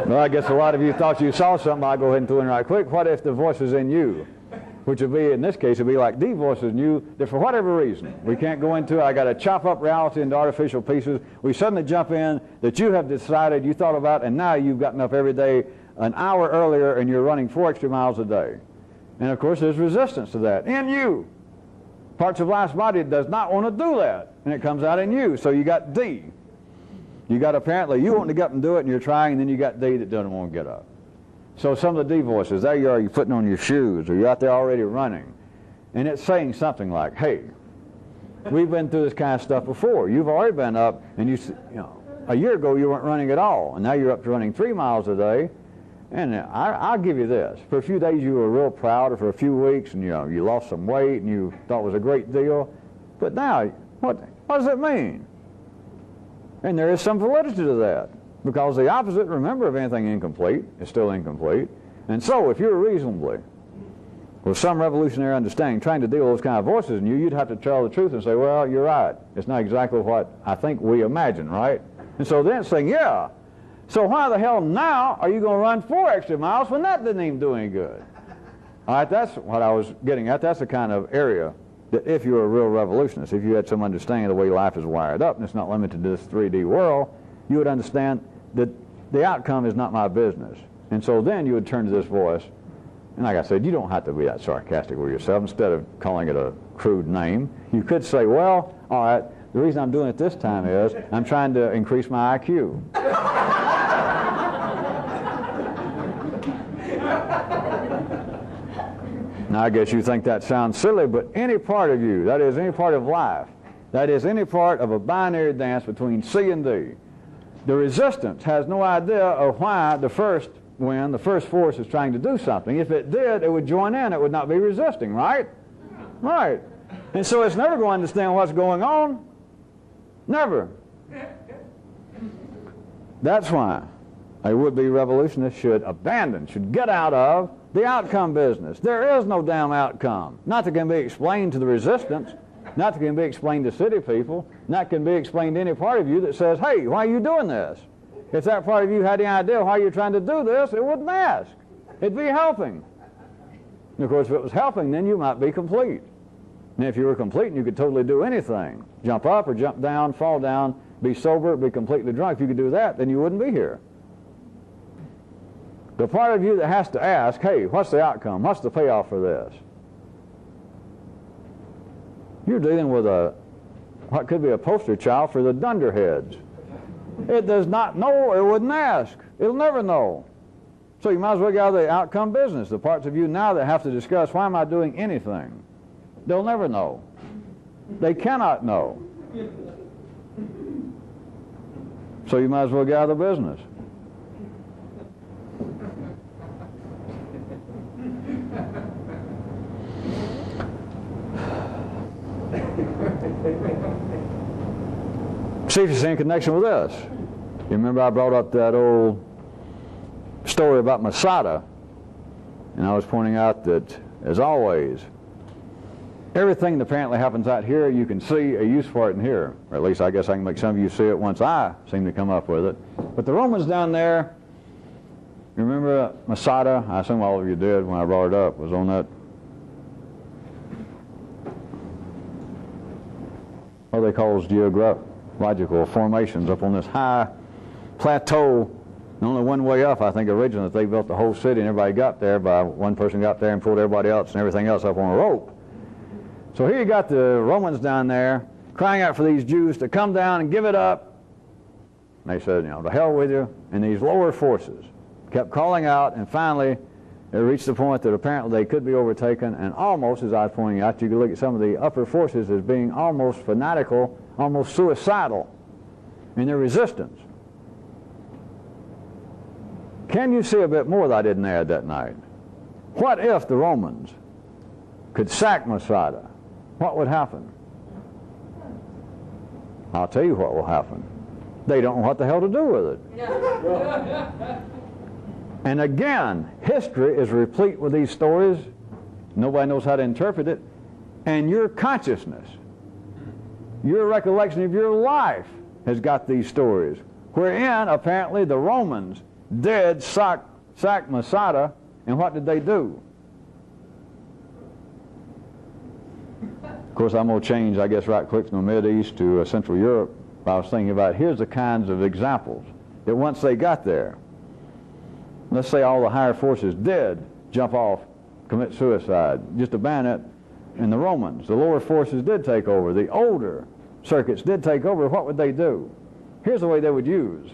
Speaker 1: Well, I guess a lot of you thought you saw something. I'll go ahead and throw in right quick. What if the voice is in you? Which would be, in this case, it would be like the voice is in you, that for whatever reason, we can't go into, I got to chop up reality into artificial pieces. We suddenly jump in that you have decided, you thought about, and now you've gotten up every day an hour earlier and you're running 4 extra miles a day. And of course, there's resistance to that in you. Parts of life's body does not want to do that, and it comes out in you. So you got D. You got apparently, you want to get up and do it, and you're trying, and then you got D that doesn't want to get up. So some of the D voices, there you are, you're putting on your shoes, or you're out there already running, and it's saying something like, hey, we've been through this kind of stuff before. You've already been up, and you know, a year ago you weren't running at all, and now you're up to running 3 miles a day. And I'll give you this. For a few days you were real proud, or for a few weeks, and you lost some weight, and you thought it was a great deal. But now, what does it mean? And there is some validity to that. Because the opposite, remember, of anything incomplete is still incomplete. And so if you're reasonably, with some revolutionary understanding, trying to deal with those kind of voices in you, you'd have to tell the truth and say, well, you're right. It's not exactly what I think we imagine, right? And so then it's saying, yeah. So why the hell now are you going to run 4 extra miles when that didn't even do any good? All right, that's what I was getting at. That's the kind of area that if you're a real revolutionist, if you had some understanding of the way life is wired up, and it's not limited to this 3D world, you would understand that the outcome is not my business. And so then you would turn to this voice, and like I said, you don't have to be that sarcastic with yourself. Instead of calling it a crude name, you could say, well, all right, the reason I'm doing it this time is I'm trying to increase my IQ. Now, I guess you think that sounds silly, but any part of you, that is any part of life, that is any part of a binary dance between C and D, the resistance has no idea of why the first force is trying to do something. If it did, it would join in. It would not be resisting, right? Right. And so it's never going to understand what's going on. Never. That's why a would-be revolutionist should get out of the outcome business. There is no damn outcome. Not that can be explained to the resistance, not that can be explained to city people, not can be explained to any part of you that says, hey, why are you doing this? If that part of you had any idea why you're trying to do this, it wouldn't ask. It'd be helping. And of course, if it was helping, then you might be complete. And if you were complete, you could totally do anything. Jump up or jump down, fall down, be sober, be completely drunk. If you could do that, then you wouldn't be here. The part of you that has to ask, hey, what's the outcome? What's the payoff for this? You're dealing with what could be a poster child for the dunderheads. It does not know, or it wouldn't ask. It'll never know. So you might as well get out of the outcome business. The parts of you now that have to discuss, why am I doing anything? They'll never know. They cannot know. So you might as well get out of the business. See if it's in connection with this. You remember I brought up that old story about Masada, and I was pointing out that, as always, everything that apparently happens out here, you can see a use for it in here. Or at least I guess I can make some of you see it once I seem to come up with it. But the Romans down there, you remember Masada? I assume all of you did when I brought it up, was on that. What they call geographical formations up on this high plateau. And only one way up, I think, originally, that they built the whole city, and everybody got there by one person got there and pulled everybody else and everything else up on a rope. So here you got the Romans down there crying out for these Jews to come down and give it up. And they said, to hell with you. And these lower forces kept calling out, and finally it reached the point that apparently they could be overtaken, and almost, as I was pointing out, you could look at some of the upper forces as being almost fanatical, almost suicidal in their resistance. Can you see a bit more that I didn't add that night? What if the Romans could sack Masada? What would happen? I'll tell you what will happen. They don't know what the hell to do with it. And again, history is replete with these stories. Nobody knows how to interpret it. And your consciousness, your recollection of your life has got these stories, wherein apparently the Romans did sack Masada, and what did they do? Of course, I'm going to change, I guess, right quick from the Mideast to Central Europe. But I was thinking about, here's the kinds of examples that once they got there, let's say all the higher forces did jump off, commit suicide, just abandon it, and the Romans, the lower forces did take over, the older circuits did take over, what would they do? Here's the way they would use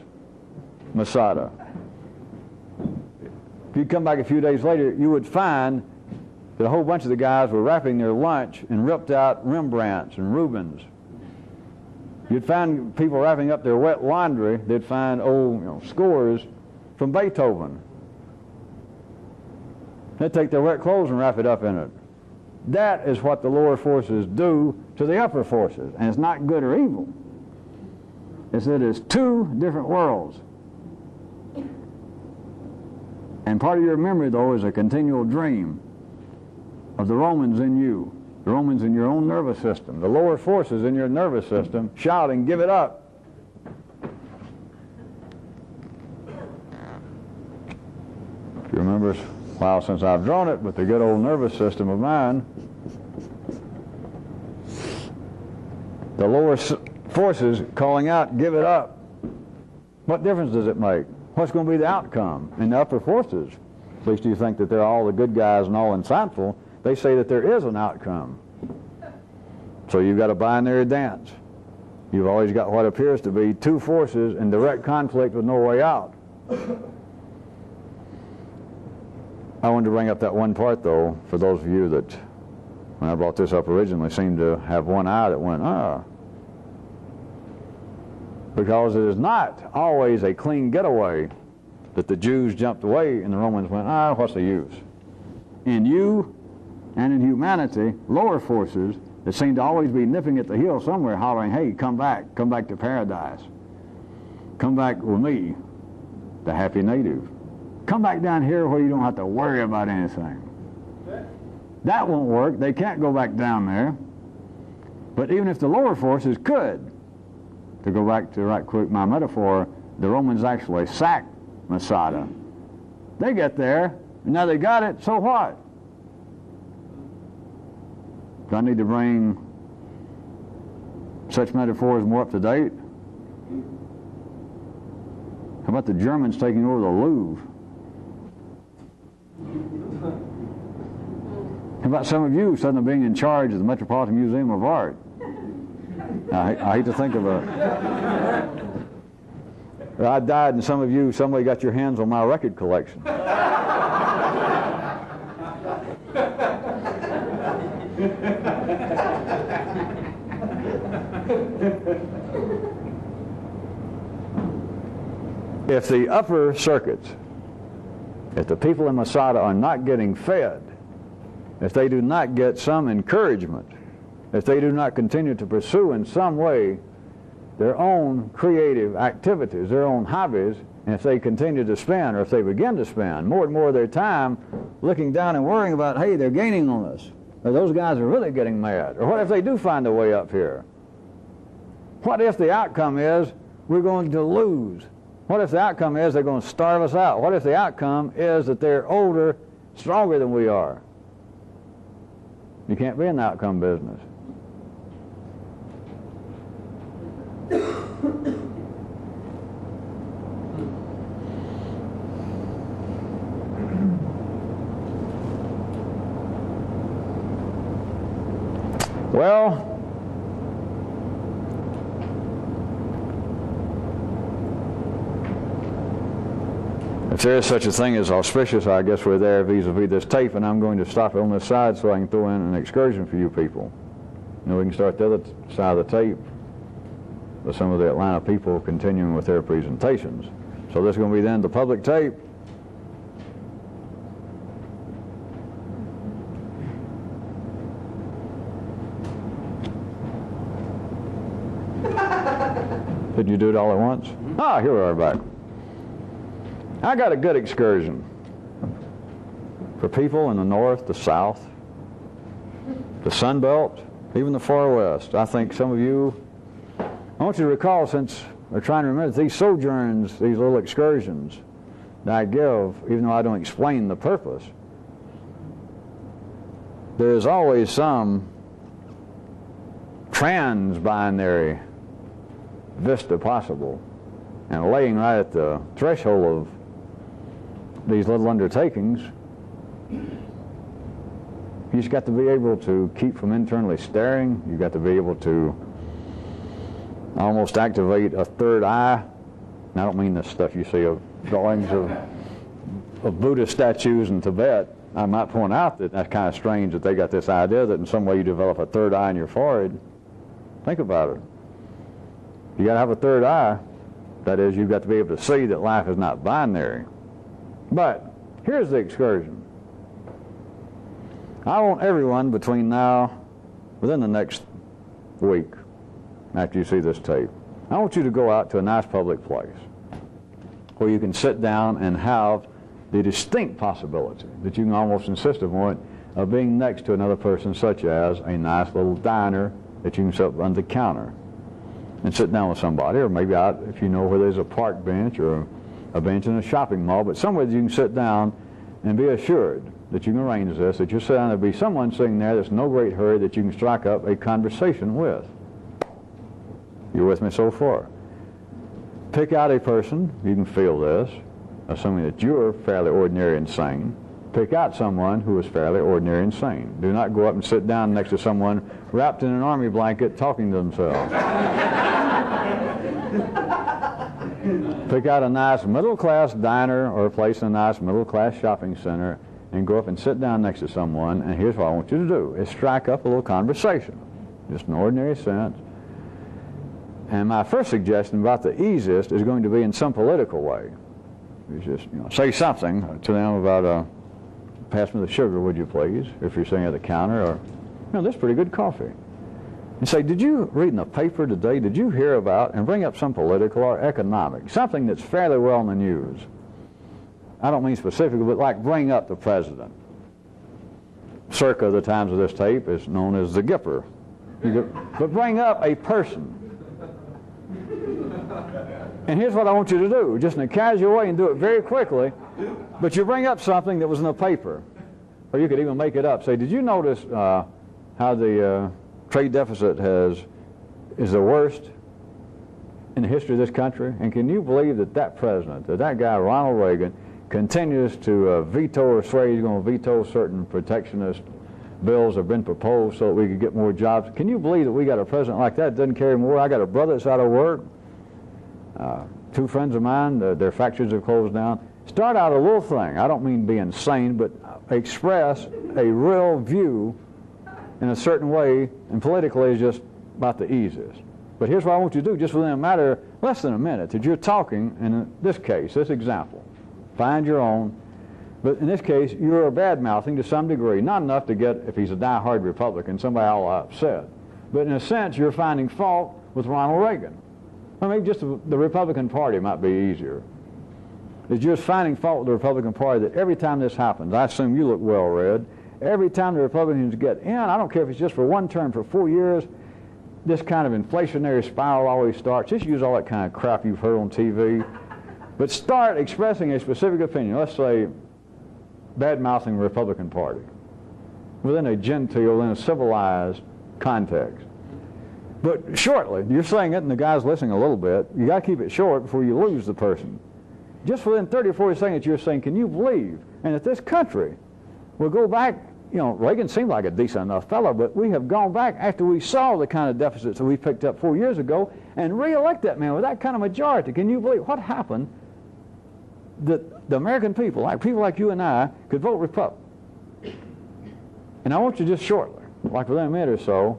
Speaker 1: Masada. If you come back a few days later, you would find that a whole bunch of the guys were wrapping their lunch in ripped out Rembrandts and Rubens. You'd find people wrapping up their wet laundry. They'd find old scores from Beethoven. They'd take their wet clothes and wrap it up in it. That is what the lower forces do to the upper forces. And it's not good or evil. It's that it's two different worlds. And part of your memory, though, is a continual dream of the Romans in you, the Romans in your own nervous system, the lower forces in your nervous system shouting, give it up. If you remember, it's a while since I've drawn it, but the good old nervous system of mine, the lower forces calling out, give it up. What difference does it make? What's going to be the outcome? In the upper forces, at least you think that they're all the good guys and all insightful, they say that there is an outcome. So you've got a binary dance. You've always got what appears to be two forces in direct conflict with no way out. I wanted to bring up that one part, though, for those of you that, when I brought this up originally, seemed to have one eye that went, because it is not always a clean getaway that the Jews jumped away and the Romans went, what's the use? In you and in humanity, lower forces that seem to always be nipping at the heel somewhere, hollering, hey, come back to paradise. Come back with me, the happy native. Come back down here where you don't have to worry about anything. That won't work. They can't go back down there. But even if the lower forces could, to go back to right quick my metaphor, the Romans actually sacked Masada. They get there, and now they got it, so what? Do I need to bring such metaphors more up to date? How about the Germans taking over the Louvre? How about some of you suddenly being in charge of the Metropolitan Museum of Art? I hate to think of I died and some of you, somebody got your hands on my record collection. If the upper circuits, if the people in Masada are not getting fed, if they do not get some encouragement, if they do not continue to pursue in some way their own creative activities, their own hobbies, and if they continue to spend, or if they begin to spend more and more of their time looking down and worrying about, hey, they're gaining on us, or those guys are really getting mad, or what if they do find a way up here? What if the outcome is we're going to lose? What if the outcome is they're going to starve us out? What if the outcome is that they're older, stronger than we are? You can't be in the outcome business. Well, if there is such a thing as auspicious, I guess we're there vis-a-vis this tape, and I'm going to stop it on this side so I can throw in an excursion for you people. And we can start the other side of the tape with some of the Atlanta people continuing with their presentations. So this is going to be then the public tape. Did you do it all at once? Ah, here we are back. I got a good excursion for people in the north, the south, the Sun Belt, even the far west. I think some of you, I want you to recall, since we're trying to remember these sojourns, these little excursions that I give, even though I don't explain the purpose, there is always some trans-binary vista possible. And laying right at the threshold of these little undertakings, you just got to be able to keep from internally staring. You got to be able to almost activate a third eye. And I don't mean the stuff you see of drawings of Buddhist statues in Tibet. I might point out that that's kind of strange that they got this idea that in some way you develop a third eye in your forehead. Think about it. You got to have a third eye. That is, you've got to be able to see that life is not binary. But here's the excursion. I want everyone between now, within the next week, after you see this tape, I want you to go out to a nice public place where you can sit down and have the distinct possibility that you can almost insist upon it of being next to another person, such as a nice little diner that you can sit under the counter and sit down with somebody, or maybe out, if you know where there's a park bench or a bench in a shopping mall, but somewhere that you can sit down and be assured that you can arrange this, that you're sitting down, there'll be someone sitting there that's no great hurry that you can strike up a conversation with. You're with me so far? Pick out a person, you can feel this, assuming that you're fairly ordinary and sane. Pick out someone who is fairly ordinary and sane. Do not go up and sit down next to someone wrapped in an army blanket talking to themselves. Pick out a nice middle-class diner or a place in a nice middle-class shopping center and go up and sit down next to someone, and here's what I want you to do, is strike up a little conversation, just an ordinary sense. And my first suggestion, about the easiest, is going to be in some political way. You just, say something to them about, pass me the sugar, would you please, if you're sitting at the counter, or, this is pretty good coffee. And say, did you read in the paper today, did you hear about, and bring up some political or economic, something that's fairly well in the news. I don't mean specifically, but like bring up the president. Circa the times of this tape is known as the Gipper. But bring up a person. And here's what I want you to do, just in a casual way, and do it very quickly, but you bring up something that was in the paper. Or you could even make it up. Say, did you notice how the trade deficit is the worst in the history of this country? And can you believe that that president, that guy Ronald Reagan, continues to veto or swear he's going to veto certain protectionist bills that have been proposed so that we could get more jobs? Can you believe that we got a president like that doesn't carry more? I got a brother that's out of work. Two friends of mine, their factories have closed down. Start out a little thing. I don't mean be insane, but express a real view in a certain way, and politically is just about the easiest. But here's what I want you to do, just within a matter less than a minute, that you're talking, in this case, this example, find your own, but in this case, you're bad-mouthing to some degree, not enough to get, if he's a die-hard Republican, somebody all upset. But in a sense, you're finding fault with Ronald Reagan. Or maybe just the Republican Party might be easier. It's just finding fault with the Republican Party that every time this happens, I assume you look well-read, every time the Republicans get in, I don't care if it's just for one term, for 4 years, this kind of inflationary spiral always starts. Just use all that kind of crap you've heard on TV. But start expressing a specific opinion. Let's say bad-mouthing the Republican Party within a genteel, in a civilized context. But shortly, you're saying it and the guy's listening a little bit. You got to keep it short before you lose the person. Just within 30 or 40 seconds, you're saying, can you believe? And that this country will go back, Reagan seemed like a decent enough fellow, but we have gone back after we saw the kind of deficits that we picked up 4 years ago and re-elect that man with that kind of majority. Can you believe what happened that the American people like you and I, could vote Republican? And I want you just shortly, like within a minute or so,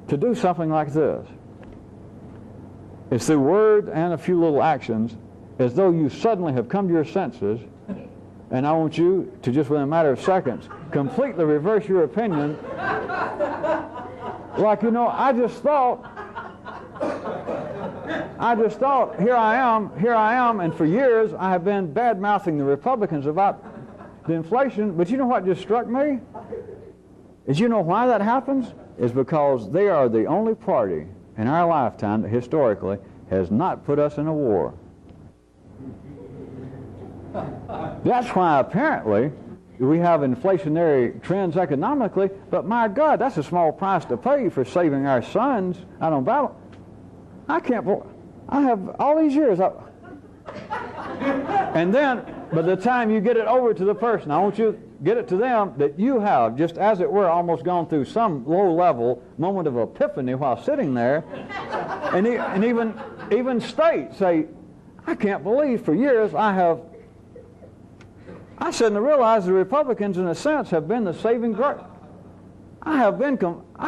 Speaker 1: to do something like this. It's through word and a few little actions, as though you suddenly have come to your senses, and I want you to just within a matter of seconds completely reverse your opinion. Like, I just thought I just thought, here I am, and for years I have been bad-mouthing the Republicans about the inflation, but you know what just struck me? Is you know why that happens? Is because they are the only party in our lifetime that historically has not put us in a war. That's why apparently we have inflationary trends economically, but my God, that's a small price to pay for saving our sons out on battle. I have all these years, and then by the time you get it over to the person, I want you to get it to them that you have, just as it were, almost gone through some low-level moment of epiphany while sitting there, and even say, I can't believe for years I shouldn't have realized the Republicans, in a sense, have been the saving grace. I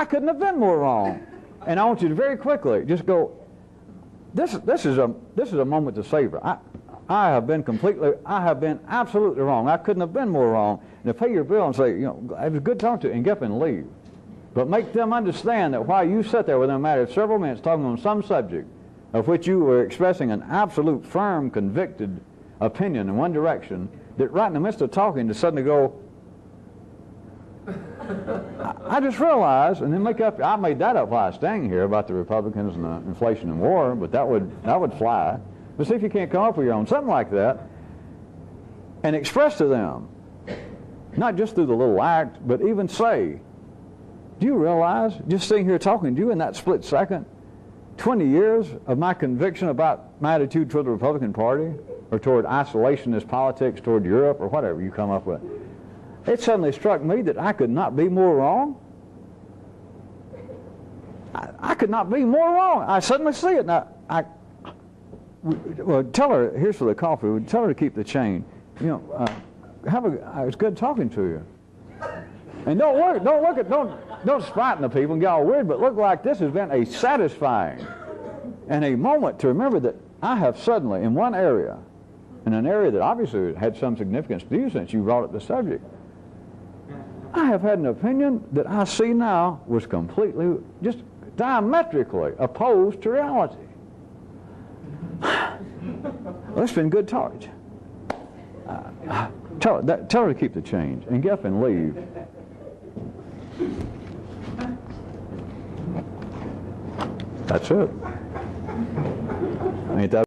Speaker 1: couldn't have been more wrong. And I want you to very quickly just go, this is a moment to savor. I have been absolutely wrong. I couldn't have been more wrong. And to pay your bill and say, it was good talking to you, and get up and leave. But make them understand that while you sit there within a matter of several minutes talking on some subject of which you were expressing an absolute, firm, convicted opinion in one direction, that right in the midst of talking to suddenly go, I just realized, and then I made that up while I was standing here about the Republicans and the inflation and war, but that would fly. But see if you can't come up with your own, something like that, and express to them, not just through the little act, but even say, do you realize, just sitting here talking to you in that split second, 20 years of my conviction about my attitude toward the Republican Party, or toward isolationist politics, toward Europe, or whatever you come up with, it suddenly struck me that I could not be more wrong. I could not be more wrong. I suddenly see it. Now, well, tell her, here's for the coffee, tell her to keep the chain. It's good talking to you. And don't frighten the people and get all weird, but look like this has been a satisfying and a moment to remember that I have suddenly, in one area, in an area that obviously had some significance to you since you brought up the subject, I have had an opinion that I see now was completely, just diametrically opposed to reality. Well, it's been good talk. Tell her to keep the change and get up and leave. That's it. Ain't that